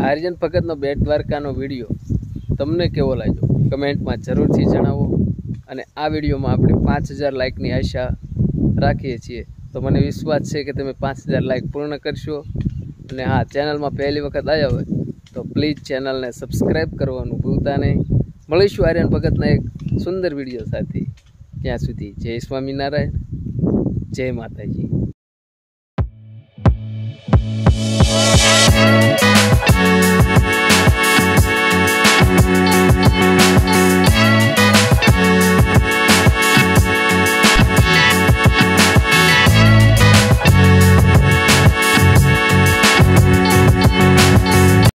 आर्यन भगत no बेट Dwarka no video तमने केवो लाग्यो comment में जरूर थी जणावो। अने आ विडियो में आपणे 5000 लाइक नी आशा राखीए छीए। तो मने विश्वास है कि तमे 5000 लाइक पूर्ण करशो। अने हाँ, चैनल में पहली वखत आया होय तो प्लीज चैनल ने सब्सक्राइब करवानुं भूलता नहीं। मळीशुं आर्यन भगत ना एक सुंदर विडियो साथे। ત્યાં સુધી जय स्वामीनारायण, जय माताजी।